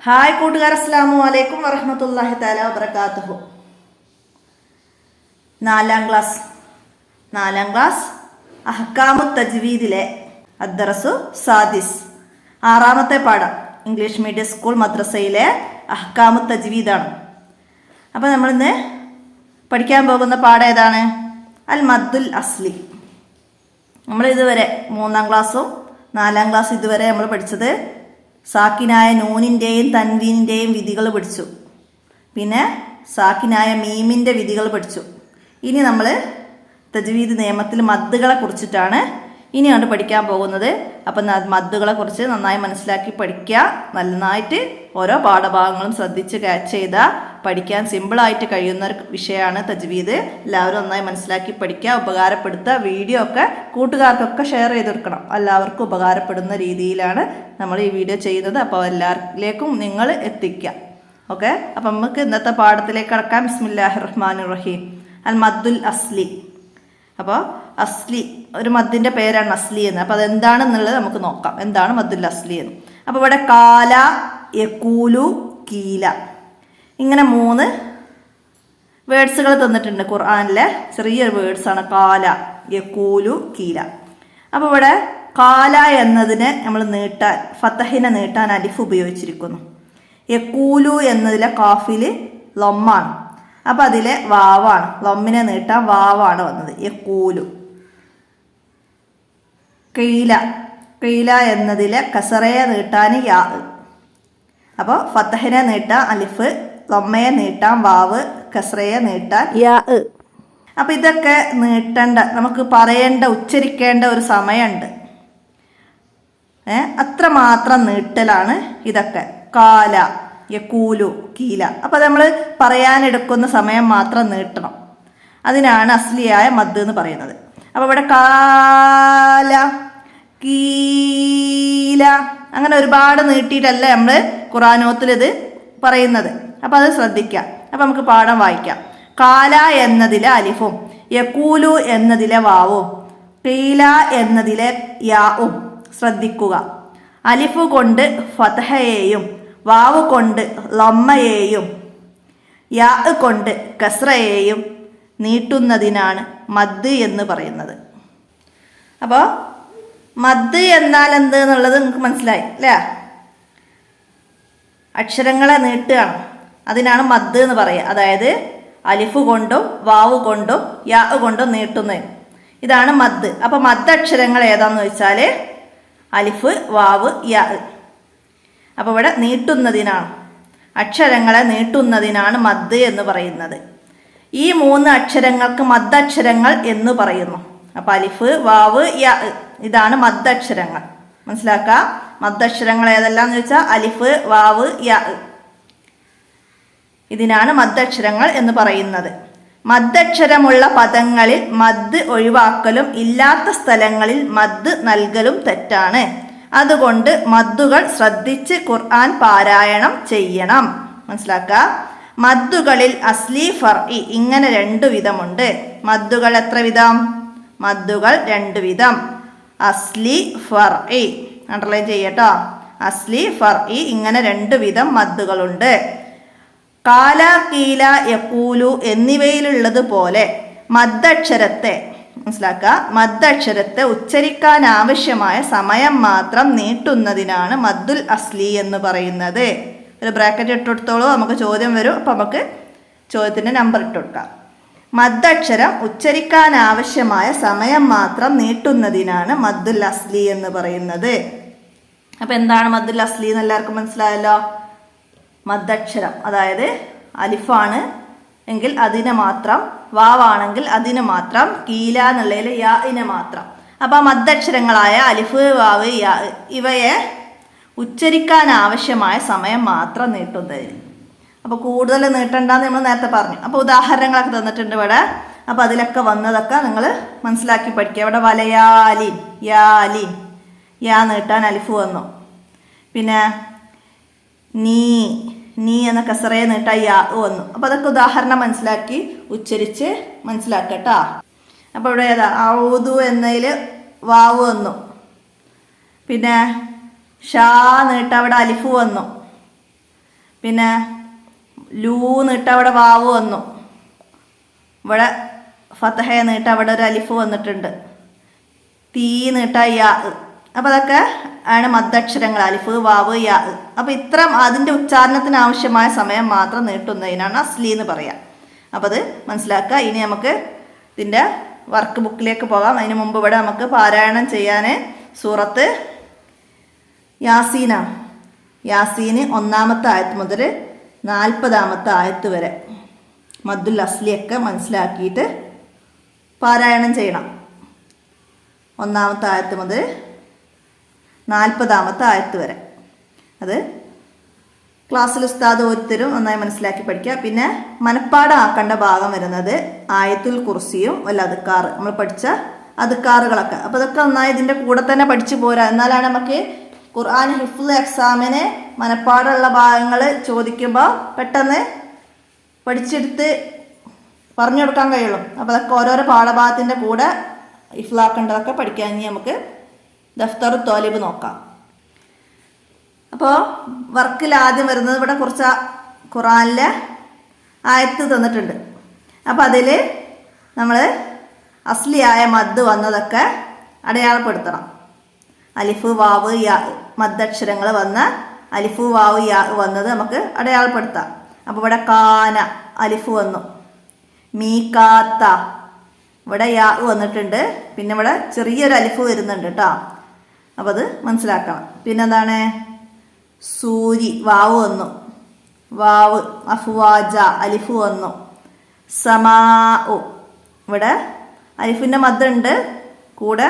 Hi കൂട്ടുകാർ, അസ്സലാമു അലൈക്കും വറഹ്മത്തുള്ളാഹി തആല വബറകാതുഹു. നാലാം ക്ലാസ് അഹ്കാമു തജ്വീദിലെ അദ്ദറസു സാദിസ്, ആറാമത്തെ പാഠം, ഇംഗ്ലീഷ് മീഡിയം സ്കൂൾ മദ്രസയിലെ അഹ്കാമു തജ്വീദാണ്. അപ്പോൾ നമ്മളിന്ന് പഠിക്കാൻ പോകുന്ന പാഠം ഏതാണ്? അൽ മദ്ദുൽ അസ്ലി. നമ്മൾ ഇതുവരെ 3-ാം ക്ലാസ്സും 4-ാം ക്ലാസ്സും ഇതുവരെ നമ്മൾ പഠിച്ചത് സാക്കിനായ നൂനിൻ്റെയും തൻവീനിൻ്റെയും വിധികൾ പഠിച്ചു. പിന്നെ സാക്കിനായ മീമിൻ്റെ വിധികൾ പഠിച്ചു. ഇനി നമ്മൾ തജ്വീദ് നിയമത്തിൽ മദ്ദുകളെ കുറിച്ചിട്ടാണ് ഇനിയാണ് പഠിക്കാൻ പോകുന്നത്. അപ്പം മദ്ദുകളെ കുറിച്ച് നന്നായി മനസ്സിലാക്കി പഠിക്കുക. നന്നായിട്ട് ഓരോ പാഠഭാഗങ്ങളും ശ്രദ്ധിച്ച് ക്യാച്ച് ചെയ്താൽ പഠിക്കാൻ സിമ്പിളായിട്ട് കഴിയുന്ന ഒരു വിഷയമാണ് തജ്വീദ്. എല്ലാവരും നന്നായി മനസ്സിലാക്കി പഠിക്കുക, ഉപകാരപ്പെടുത്തുക. വീഡിയോ ഒക്കെ കൂട്ടുകാർക്കൊക്കെ ഷെയർ ചെയ്ത് കൊടുക്കണം. എല്ലാവർക്കും ഉപകാരപ്പെടുന്ന രീതിയിലാണ് നമ്മൾ ഈ വീഡിയോ ചെയ്യുന്നത്. അപ്പോൾ എല്ലാവരിലേക്കും നിങ്ങൾ എത്തിക്കുക. ഓക്കെ, അപ്പം നമുക്ക് ഇന്നത്തെ പാഠത്തിലേക്ക് കടക്കാം. ബിസ്മില്ലാഹിർ റഹ്മാനിർ റഹീം. അൽ മദ്ദുൽ അസ്ലി. അപ്പോൾ അസ്ലി ഒരു മദ്ദിൻ്റെ പേരാണ് അസ്ലി എന്ന്. അപ്പോൾ അതെന്താണെന്നുള്ളത് നമുക്ക് നോക്കാം. എന്താണ് മദ്ദുൽ അസ്ലി എന്ന്? അപ്പോൾ ഇവിടെ കാല, യകൂലു, കീല, ഇങ്ങനെ 3 വേർഡ്സുകൾ തന്നിട്ടുണ്ട്. ഖുർആനിലെ ചെറിയൊരു വേർഡ്സാണ് കാല, യകൂലു, കീല. അപ്പോൾ ഇവിടെ കാല എന്നതിനെ നമ്മൾ നീട്ടാൻ, ഫതഹിനെ നീട്ടാൻ അലിഫ് ഉപയോഗിച്ചിരിക്കുന്നു. യകൂലു എന്നതിലെ കാഫിൽ ലൊമ്മാണ്. അപ്പം അതിലെ വാവാണ്, ലൊമ്മിനെ നീട്ടാൻ വാവാണ് വന്നത്, യകൂലു. കീല എന്നതിലെ കസറയെ നീട്ടാൻ യാ. അപ്പോൾ ഫതഹിനെ നീട്ടാൻ അലിഫ്, ലൊമ്മയെ നീട്ടാൻ വാവ്, കസറയെ നീട്ടാൻ യാ. അപ്പം ഇതൊക്കെ നീട്ടേണ്ട, നമുക്ക് പറയേണ്ട, ഉച്ചരിക്കേണ്ട ഒരു സമയമുണ്ട്. അത്രമാത്രം നീട്ടലാണ് ഇതൊക്കെ. കാല, യകൂലു, കീല. അപ്പോൾ നമ്മൾ പറയാനെടുക്കുന്ന സമയം മാത്രം നീട്ടണം. അതിനാണ് അസ്ലിയായ മദ് എന്ന് പറയുന്നത്. അപ്പോൾ ഇവിടെ കാല, കീല, അങ്ങനെ ഒരുപാട് നീട്ടിയിട്ടല്ല നമ്മൾ ഖുർആനോത്തിൽ ഇത് പറയുന്നത്. അപ്പോൾ അത് ശ്രദ്ധിക്കാം. അപ്പോൾ നമുക്ക് പാഠം വായിക്കാം. കാല എന്നതിലെ അലിഫും, യകൂലു എന്നതിലെ വാവും, കീല എന്നതിലെ യാവും ശ്രദ്ധിക്കുക. അലിഫ് കൊണ്ട് ഫതഹയെയും വാവ് കൊണ്ട് ലമ്മയെയും യാ കൊണ്ട് കസ്രയെയും നീട്ടുന്നതിനാണ് മദ് എന്ന് പറയുന്നത്. അപ്പോൾ മദ് എന്നാൽ എന്ത് എന്നുള്ളത് നിങ്ങൾക്ക് മനസ്സിലായി അല്ലേ? അക്ഷരങ്ങളെ നീട്ടുകയാണ്, അതിനാണ് മദ് എന്ന് പറയുക. അതായത് അലിഫ് കൊണ്ടും വാവ് കൊണ്ടും യാ കൊണ്ടും നീട്ടുന്നത്, ഇതാണ് മദ്. അപ്പോൾ മദ് അക്ഷരങ്ങൾ ഏതാണെന്ന് വെച്ചാൽ അലിഫ്, വാവ്, യാ. അപ്പോൾ ഇവിടെ നീട്ടുന്നതിനാണ്, അക്ഷരങ്ങളെ നീട്ടുന്നതിനാണ് മദ് എന്ന് പറയുന്നത്. ഈ 3 അക്ഷരങ്ങൾക്ക് മദ്ദക്ഷരങ്ങൾ എന്ന് പറയുന്നു. അപ്പോൾ അലിഫ്, വാവ്, യാ, ഇതാണ് മദ്ദക്ഷരങ്ങൾ. മനസ്സിലാക്കുക. മദ്ദക്ഷരങ്ങൾ ഏതെല്ലാം എന്ന് വെച്ചാൽ അലിഫ്, വാവ്, യാ, ഇതിനാണ് മദ്ദക്ഷരങ്ങൾ എന്ന് പറയുന്നത്. മദ്ദക്ഷരമുള്ള പദങ്ങളിൽ മദ് ഒഴിവാക്കലും ഇല്ലാത്ത സ്ഥലങ്ങളിൽ മദ് നൽകലും തെറ്റാണ്. അതുകൊണ്ട് മദ്ദുകൾ ശ്രദ്ധിച്ച് ഖുർആൻ പാരായണം ചെയ്യണം. മനസ്സിലാക്കുക. മദ്ദുകളിൽ അസ്ലി, ഫർഇ ഇങ്ങനെ 2 വിധമുണ്ട്. മദ്ദുകൾ എത്ര വിധം? മദ്ദുകൾ 2 വിധം. അസ്ലി, ഫർഇ. അണ്ടർലൈൻ ചെയ്യട്ടോ. അസ്ലി, ഫർഇ ഇങ്ങനെ 2 വിധം മദ്ദുകളുണ്ട്. കാല, കീല, യകൂലു എന്നിവയിലുള്ളതുപോലെ മദ്ദക്ഷരത്തെ, മനസ്സിലാക്കുക, മദ്ദക്ഷരത്തെ ഉച്ചരിക്കാൻ ആവശ്യമായ സമയം മാത്രം നീട്ടുന്നതിനാണ് മദ്ദുൽ അസ്ലി എന്ന് പറയുന്നത്. ഒരു ബ്രാക്കറ്റ് ഇട്ട് കൊടുത്തോളൂ, നമുക്ക് ചോദ്യം വരും. അപ്പം നമുക്ക് ചോദ്യത്തിൻ്റെ നമ്പർ ഇട്ട് കൊടുക്കാം. മദ്ദക്ഷരം ഉച്ചരിക്കാൻ ആവശ്യമായ സമയം മാത്രം നീട്ടുന്നതിനാണ് മദ്ദുൽ അസ്ലി എന്ന് പറയുന്നത്. അപ്പം എന്താണ് മദ്ദുൽ അസ്ലി എന്ന് എല്ലാവർക്കും മനസ്സിലായല്ലോ. മദ്ദക്ഷരം, അതായത് അലിഫാണ് എങ്കിൽ അതിനെ മാത്രം, വാവാണെങ്കിൽ അതിന് മാത്രം, കീല എന്നുള്ളതിൽ യാഇനെ മാത്രം. അപ്പോൾ മദ്ദക്ഷരങ്ങളായ അലിഫ്, വാവ്, യാ ഇവയെ ഉച്ചരിക്കാൻ ആവശ്യമായ സമയം മാത്രം നീട്ടുന്നതിന്. അപ്പോൾ കൂടുതൽ നീട്ടണ്ടെന്ന് നമ്മൾ നേരത്തെ പറഞ്ഞു. അപ്പോൾ ഉദാഹരണങ്ങളൊക്കെ തന്നിട്ടുണ്ട് ഇവിടെ. അപ്പോൾ അതിലൊക്കെ വന്നതൊക്കെ നിങ്ങൾ മനസ്സിലാക്കി പഠിക്കുക. ഇവിടെ വലയാലിൻ, യാലിൻ, യാ നീട്ടാൻ അലിഫ് വന്നു. പിന്നെ നീ എന്ന കസറയെ നീട്ടാൻ യാ വന്നു. അപ്പോൾ അതൊക്കെ ഉദാഹരണം മനസ്സിലാക്കി ഉച്ചരിച്ച് മനസ്സിലാക്കട്ടോ. അപ്പോൾ ഇവിടെ ഏതാ? ഔദു എന്നതിൽ വാവ് വന്നു. പിന്നെ ഷാ നീട്ട അവിടെ അലിഫ് വന്നു. പിന്നെ ലൂ നീട്ട അവിടെ വാവ് വന്നു. ഇവിടെ ഫതഹ നീട്ട അവിടെ ഒരു അലിഫ് വന്നിട്ടുണ്ട്. തീ നീട്ട യാ. അപ്പം അതൊക്കെ ആണ് മദ്ദക്ഷരങ്ങൾ, അലിഫ് വാവ് യാ. അപ്പം ഇത്ര അതിൻ്റെ ഉച്ചാരണത്തിന് ആവശ്യമായ സമയം മാത്രം നീട്ടുന്നതിനാണ് അസ്ലി എന്ന് പറയാം. അപ്പം അത് മനസ്സിലാക്കുക. ഇനി നമുക്ക് ഇതിൻ്റെ വർക്ക് ബുക്കിലേക്ക് പോകാം. അതിന് മുമ്പ് ഇവിടെ നമുക്ക് പാരായണം ചെയ്യാൻ സൂറത്ത് യാസീനാണ്. യാസീന് 1-ാമത്തെ ആയത്ത് മുതൽ 40-ാമത്തെ ആയത്ത് വരെ മദ്ദുൽ അസ്ലിയൊക്കെ മനസ്സിലാക്കിയിട്ട് പാരായണം ചെയ്യണം. 1-ാമത്തെ ആയത്ത് മുതൽ 40-ാമത്തെ ആയത്ത് വരെ. അത് ക്ലാസ്സിൽ ഉസ്താദ് ഓരോരുത്തരും നന്നായി മനസ്സിലാക്കി പഠിക്കുക. പിന്നെ മനപ്പാടമാക്കേണ്ട ഭാഗം വരുന്നത് ആയത്തുൽ കുർസിയും വല്ല അദ്കാർ, നമ്മൾ പഠിച്ച അദ്കാറുകളൊക്കെ. അപ്പോൾ അതൊക്കെ നന്നായി ഇതിൻ്റെ കൂടെ തന്നെ പഠിച്ചു പോരാ. എന്നാലാണ് നമുക്ക് ഖുർആൻ ഹിഫ്ള് എക്സാമിന് മനപ്പാടമുള്ള ഭാഗങ്ങൾ ചോദിക്കുമ്പോൾ പെട്ടെന്ന് പഠിച്ചെടുത്ത് പറഞ്ഞു കൊടുക്കാൻ കഴിയുള്ളൂ. അപ്പോൾ അതൊക്കെ ഓരോരോ പാഠഭാഗത്തിൻ്റെ കൂടെ ഹിഫ്ളാക്കേണ്ടതൊക്കെ പഠിക്കാൻ ഇനി നമുക്ക് ദഫ്തർ തോലിബ് നോക്കാം. അപ്പോൾ വർക്കിൽ ആദ്യം വരുന്നത് ഇവിടെ കുറച്ച് ഖുർആനിലെ ആയത്ത് തന്നിട്ടുണ്ട്. അപ്പോൾ അതിൽ നമ്മൾ അസ്ലിയായ മദ് വന്നതൊക്കെ അടയാളപ്പെടുത്തണം. അലിഫ് വാവ് യാ മദ്ദക്ഷരങ്ങൾ വന്ന അലിഫ് വാവ് യാ വന്നത് നമുക്ക് അടയാളപ്പെടുത്താം. അപ്പോൾ ഇവിടെ കാന അലിഫ് വന്നു. മീകാത്ത ഇവിടെ യാ വന്നിട്ടുണ്ട്. പിന്നെ ഇവിടെ ചെറിയൊരു അലിഫ് വരുന്നുണ്ട് കേട്ടോ. അപ്പോൾ അത് മനസ്സിലാക്കണം. പിന്നെന്താണ് സൂരി വാവ് വന്നു. വാവ് അഫ്വാജ അലിഫ് വന്നു. സമാ ഇവിടെ അലിഫിൻ്റെ മദ്ദുണ്ട്, കൂടെ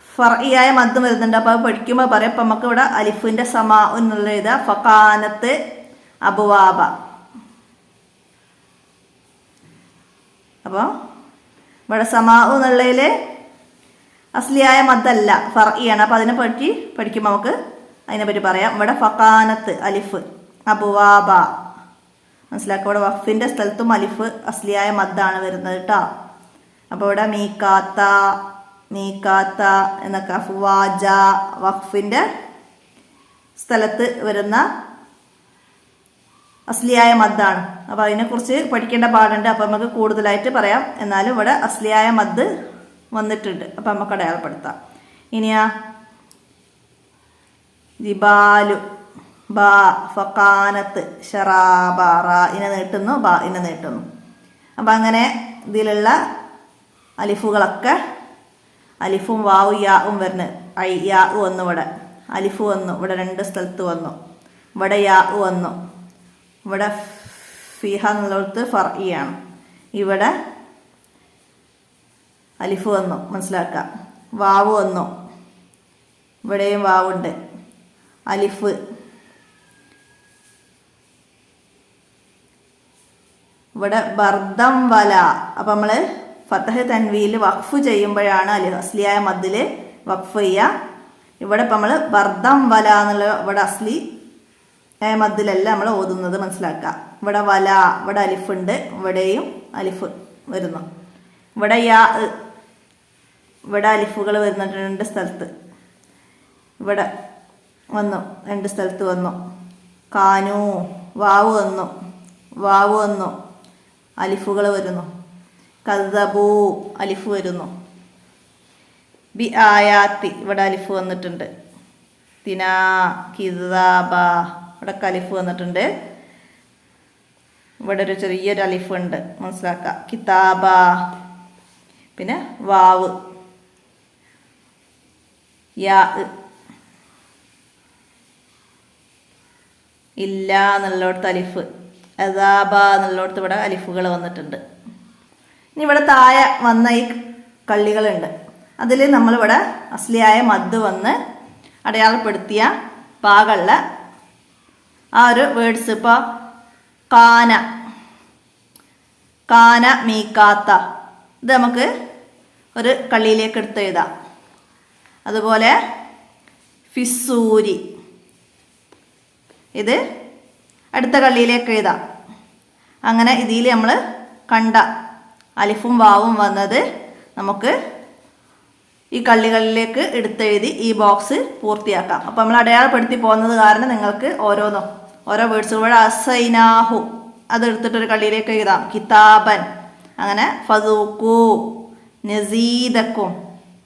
ഫർഇയായ മദ്ദ് വരുന്നുണ്ട്. അപ്പോൾ പഠിക്കുമ്പോൾ പറയാം. അപ്പം നമുക്ക് ഇവിടെ അലിഫിൻ്റെ സമാ എന്നുള്ള എഴുതാം. ഫക്കാനത്ത് അബുവാബ. അപ്പോൾ ഇവിടെ സമാ എന്നുള്ളതിൽ അസ്ലിയായ മദ്ദല്ല, ഫർഇയാണ്. അപ്പോൾ അതിനെ പറ്റി പഠിക്കുമ്പോൾ നമുക്ക് അതിനെപ്പറ്റി പറയാം. ഇവിടെ ഫക്കാനത്ത് അലിഫ് അബുവാബ മനസ്സിലാക്കുക. ഇവിടെ വഖഫിൻ്റെ സ്ഥലത്തും അലിഫ് അസ്ലിയായ മദ്ദാണ് വരുന്നത് കേട്ടോ. അപ്പോൾ ഇവിടെ മീക്കാത്ത മീക്കാത്ത എന്നൊക്കെ അഫ്വാജ വഖഫിൻ്റെ സ്ഥലത്ത് വരുന്ന അസ്ലിയായ മദ്ദാണ്. അപ്പോൾ അതിനെക്കുറിച്ച് പഠിക്കേണ്ട പാടുണ്ട്. അപ്പോൾ നമുക്ക് കൂടുതലായിട്ട് പറയാം. എന്നാലും ഇവിടെ അസ്ലിയായ മദ് വന്നിട്ടുണ്ട്. അപ്പം നമുക്ക് അടയാളപ്പെടുത്താം. ഇനിയാ ജിബാലു ബാ ഫക്കാനത്ത് ഷറാബ റാ ഇനെ നീട്ടുന്നു, ബാ ഇനെ നീട്ടുന്നു. അപ്പം അങ്ങനെ ഇതിലുള്ള അലിഫുകളൊക്കെ അലിഫും വാവു യാവും വരുന്നത്. ഐ യാ വന്നു. ഇവിടെ അലിഫ് വന്നു. ഇവിടെ 2 സ്ഥലത്ത് വന്നു. ഇവിടെ യാ വന്നു. ഇവിടെ ഫിഹ എന്നുള്ളത് ഫർഇയാണ്. ഇവിടെ അലിഫ് വന്നു, മനസ്സിലാക്കുക. വാവ് വന്നു. ഇവിടെയും വാവുണ്ട്. അലിഫ് ഇവിടെ ബർദം വല. അപ്പം നമ്മൾ ഫതഹ് തൻവീൽ വഖഫ് ചെയ്യുമ്പോഴാണ് അസ്ലിയായ മദ്ദിൽ വഖഫ് ചെയ്യുക. ഇവിടെ ഇപ്പം നമ്മൾ ബർദം വല എന്നുള്ള ഇവിടെ അസ്ലി മദ്ദിലല്ല നമ്മൾ ഓതുന്നത്, മനസ്സിലാക്കുക. ഇവിടെ വല, ഇവിടെ അലിഫുണ്ട്. ഇവിടെയും അലിഫ് വരുന്നു. ഇവിടെ യാ, ഇവിടെ അലിഫുകൾ വരുന്നുണ്ട് 2 സ്ഥലത്ത്. ഇവിടെ വന്നു, 2 സ്ഥലത്ത് വന്നു. കാനു വാവ് വന്നു. വാവ് വന്നു. അലിഫുകൾ വരുന്നു. കദ്ദബു അലിഫ് വരുന്നു. ബി ആയാത്തി ഇവിടെ അലിഫ് വന്നിട്ടുണ്ട്. തിനാ കിദാബ ഇവിടെ അലിഫ് വന്നിട്ടുണ്ട്. ഇവിടെ ഒരു ചെറിയൊരു അലിഫ് ഉണ്ട്, മനസ്സിലാക്കുക. കിതാബ പിന്നെ വാവ് യാ ഇല്ല എന്നുള്ളിടത്ത് അലിഫ്. അദാബ എന്നുള്ളിടത്ത് ഇവിടെ അലിഫുകൾ വന്നിട്ടുണ്ട്. ഇനി ഇവിടെ താഴെ വന്ന ഈ കള്ളികളുണ്ട്. അതിൽ നമ്മളിവിടെ അസ്ലിയായ മദ് വന്ന് അടയാളപ്പെടുത്തിയ പാകളുള്ള ആ ഒരു വേർഡ്സ്. ഇപ്പോൾ കാന കാന മീക്കാത്ത ഇത് നമുക്ക് ഒരു കള്ളിയിലേക്ക് എടുത്ത് എഴുതാം. അതുപോലെ ഫിസൂരി ഇത് അടുത്ത കള്ളിയിലേക്ക് എഴുതാം. അങ്ങനെ ഇതിൽ നമ്മൾ കണ്ട അലിഫും വാവും വന്നത് നമുക്ക് ഈ കള്ളികളിലേക്ക് എടുത്തെഴുതി ഈ ബോക്സ് പൂർത്തിയാക്കാം. അപ്പോൾ നമ്മൾ അടയാളപ്പെടുത്തി പോകുന്നത് കാരണം നിങ്ങൾക്ക് ഓരോന്നും ഓരോ വേർഡ്സുകൾ അസൈനാഹു അതെടുത്തിട്ടൊരു കളിയിലേക്ക് എഴുതാം. കിതാബൻ, അങ്ങനെ ഫദൂക്കു, നസീദക്കും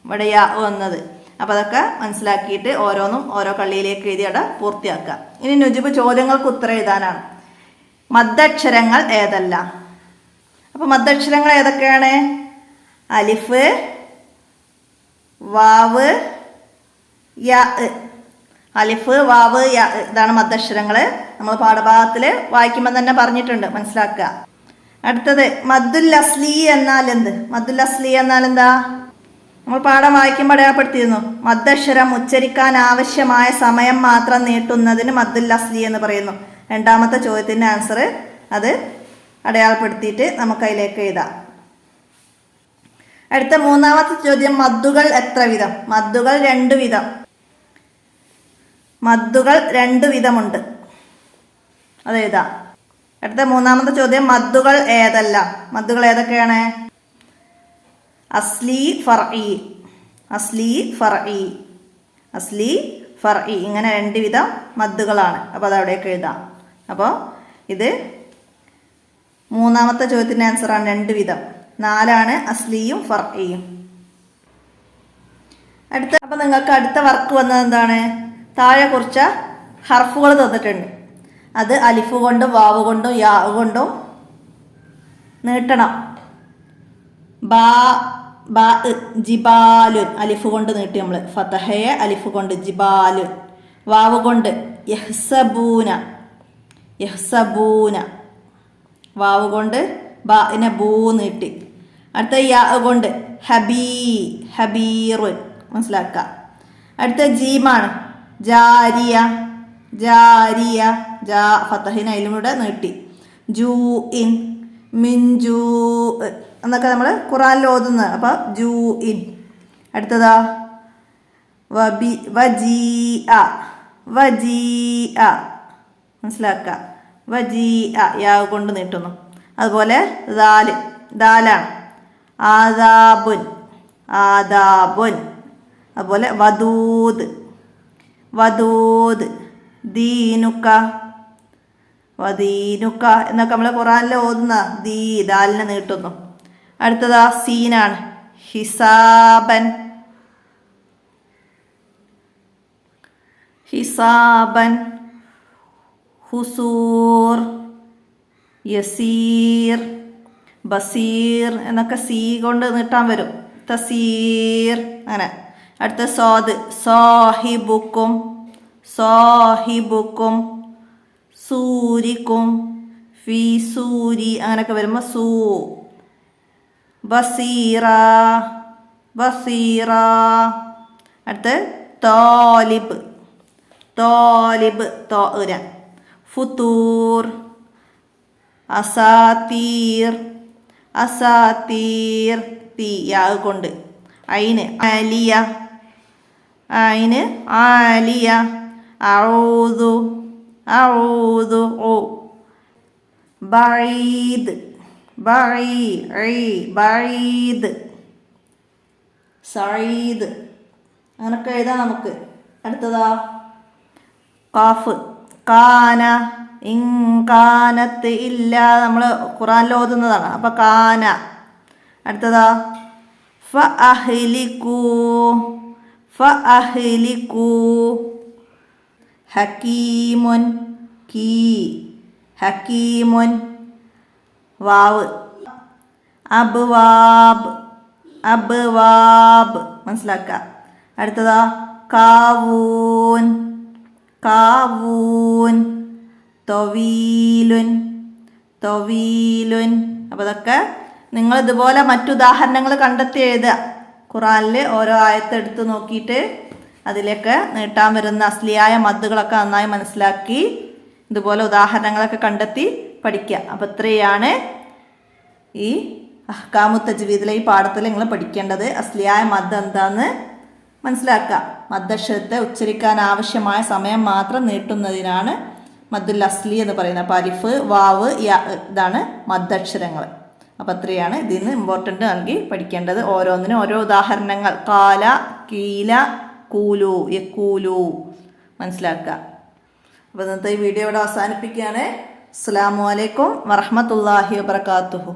ഇവിടെ യാ വന്നത്. അപ്പോൾ അതൊക്കെ മനസ്സിലാക്കിയിട്ട് ഓരോന്നും ഓരോ കളിയിലേക്ക് എഴുതി അവിടെ പൂർത്തിയാക്കുക. ഇനി നുജുബ് ചോദ്യങ്ങൾക്ക് ഉത്തരം എഴുതാനാണ്. മദ്ദക്ഷരങ്ങൾ ഏതെല്ലാം? അപ്പോൾ മദ്ദക്ഷരങ്ങൾ ഏതൊക്കെയാണ്? അലിഫ്, വാവ്, യാ. അലിഫ്, വാവ്, യാ ഇതാണ് മദ്ദക്ഷരങ്ങൾ. നമ്മൾ പാഠഭാഗത്തിൽ വായിക്കുമ്പോൾ തന്നെ പറഞ്ഞിട്ടുണ്ട്, മനസ്സിലാക്കുക. അടുത്തത് മദ്ദുൽ അസ്ലി എന്നാൽ എന്ത്? മദ്ദുൽ അസ്ലി എന്നാൽ എന്താ? നമ്മൾ പാഠം വായിക്കുമ്പോൾ അടയാളപ്പെടുത്തിയിരുന്നു. മദ്ദക്ഷരം ഉച്ചരിക്കാൻ ആവശ്യമായ സമയം മാത്രം നീട്ടുന്നതിന് മദ്ദുൽ അസ്ലി എന്ന് പറയുന്നു. രണ്ടാമത്തെ ചോദ്യത്തിൻ്റെ ആൻസർ അത് അടയാളപ്പെടുത്തിയിട്ട് നമുക്കതിലേക്ക് എഴുതാം. അടുത്ത മൂന്നാമത്തെ ചോദ്യം, മദ്ദുകൾ എത്ര വിധം? മദ്ദുകൾ 2 വിധം. മദ്ദുകൾ 2 വിധമുണ്ട്, അത് എഴുതാം. അടുത്ത മൂന്നാമത്തെ ചോദ്യം, മദ്ദുകൾ ഏതെല്ലാം? മദ്ദുകൾ ഏതൊക്കെയാണ്? അസ്ലി, ഫർഇ. അസ്ലി, ഫർഇ. അസ്ലി, ഫർഇ ഇങ്ങനെ 2 വിധം മദ്ദുകളാണ്. അപ്പോൾ അതവിടേക്ക് എഴുതാം. അപ്പോൾ ഇത് മൂന്നാമത്തെ ചോദ്യത്തിൻ്റെ ആൻസറാണ് 2 വിധം. 4 അസ്ലിയും ഫർഇയും. അപ്പോൾ നിങ്ങൾക്ക് അടുത്ത വർക്ക് വന്നത് എന്താണ്? താഴെ കുറിച്ച ഹർഫുകൾ തന്നിട്ടുണ്ട്. അത് അലിഫ് കൊണ്ടും വാവ് കൊണ്ടും യാ കൊണ്ടും നീട്ടണം. ബാ, ബാ, ജിബാലുൻ അലിഫ് കൊണ്ട് നീട്ടി നമ്മൾ. ഫതഹയെ അലിഫ് കൊണ്ട് ജിബാലുൻ. വാവ് കൊണ്ട് യഹ്സബൂന, യഹ്സബൂന. വാവ് കൊണ്ട് ബാഇനെ ബൂ നീട്ടി. അടുത്ത യാ കൊണ്ട് ഹബീ, ഹബീറുൻ. മനസ്സിലാക്കുക. അടുത്ത ജീമാണ് ജാരിയ, ജാരിയ. ജാ ഫതഹിനെ അതിലൂടെ നീട്ടി. ജൂ ഇൻ, മിൻജൂ എന്നൊക്കെ നമ്മൾ ഖുറാനിൽ ഓതുന്നത്. അപ്പോൾ ജൂ ഇൻ. അടുത്തതാ വബി, വജീ അ, വജീ അ. മനസ്സിലാക്കുക. വജീ അ യാ കൊണ്ട് നീട്ടുന്നു. അതുപോലെ ദാല്, ദാലാണ് ആദാബുൻ, ആദാബുൻ. അതുപോലെ വദൂദ്, വദൂദ്. ദീനുക്ക, വദീനുക്ക എന്നൊക്കെ നമ്മൾ ഖുറാനിൽ ഓതുന്ന ദീ ദാലിനെ നീട്ടുന്നു. അടുത്തതാ സീനാണ് ഹിസാബൻ, ഹിസാബൻ. ഹുസൂർ, യസീർ, ബസീർ എന്നൊക്കെ സീ കൊണ്ട് നീട്ടാൻ വരും. തസീർ അങ്ങനെ. അടുത്ത സ്വാദ് സാഹിബുക്കും, സാഹിബുക്കും. സൂരിക്കും, ഫി സൂരി അങ്ങനെയൊക്കെ വരുമ്പോൾ സൂ. ബസീറ, ബസീറ. അടുത്ത് താലിബ്, താലിബ് തോര. ഫുതൂർ, അസാത്തീർ, അസാത്തീർ. തീ യാ കൊണ്ട്. ഐന് ആലിയ, ഐന് ആലിയ. അഊദു, അഊദു. ഓ ബഈദ്, ബഈ, ബഈദ്. സഈദ് അങ്ങനൊക്കെ എഴുതാം നമുക്ക്. അടുത്തതാ കാഫ്, കാന. ഇൻകാനത്ത് ഇല്ല നമ്മൾ ഖുറാനിൽ ഓതുന്നതാണ്. അപ്പം കാന. അടുത്തതാ ഫഅഹ്ലികൂ, ഫഅഹ്ലികൂ. ഹക്കീമുൻ, കീ, ഹക്കീമുൻ. വാവ് അബ്വാബ്, അബ്വാബ്. മനസ്സിലാക്കുക. അടുത്തതാ കാവൂൻ, കാവൂൻ. തൊവീലുൻ, തൊവീലുൻ. അപ്പോൾ ഇതൊക്കെ നിങ്ങൾ ഇതുപോലെ മറ്റുദാഹരണങ്ങൾ കണ്ടെത്തി എഴുതുക. ഖുറാനിൽ ഓരോ ആയത്ത് എടുത്ത് നോക്കിയിട്ട് അതിലേക്ക് നീട്ടാൻ വരുന്ന അസ്ലിയായ മദ്ദുകളൊക്കെ നന്നായി മനസ്സിലാക്കി ഇതുപോലെ ഉദാഹരണങ്ങളൊക്കെ കണ്ടെത്തി പഠിക്കുക. അപ്പോൾ ഇത്രയാണ് ഈ അഹ്കാമു തജ്വീദിലെ ഈ പാഠത്തിൽ നിങ്ങൾ പഠിക്കേണ്ടത്. അസ്ലിയായ മദ് എന്താണെന്ന് മനസ്സിലാക്കുക. മദ്ദക്ഷരത്തെ ഉച്ചരിക്കാൻ ആവശ്യമായ സമയം മാത്രം നീട്ടുന്നതിനാണ് മദ്ദുൽ അസ്ലി എന്ന് പറയുന്നത്. അപ്പോൾ അലിഫ്, വാവ്, യാ ഇതാണ് മദ്ദക്ഷരങ്ങൾ. അപ്പോൾ അത്രയാണ് ഇതിൽ നിന്ന് ഇമ്പോർട്ടൻ്റ് നൽകി പഠിക്കേണ്ടത്. ഓരോന്നിനും ഓരോ ഉദാഹരണങ്ങൾ. കാല, കീല, കൂലു, യക്കൂലു മനസ്സിലാക്കുക. അപ്പോൾ ഇന്നത്തെ ഈ വീഡിയോ ഇവിടെ അവസാനിപ്പിക്കുകയാണ്. അസ്സലാമു അലൈക്കും വറഹ്മത്തുള്ളാഹി വബറകാതുഹു.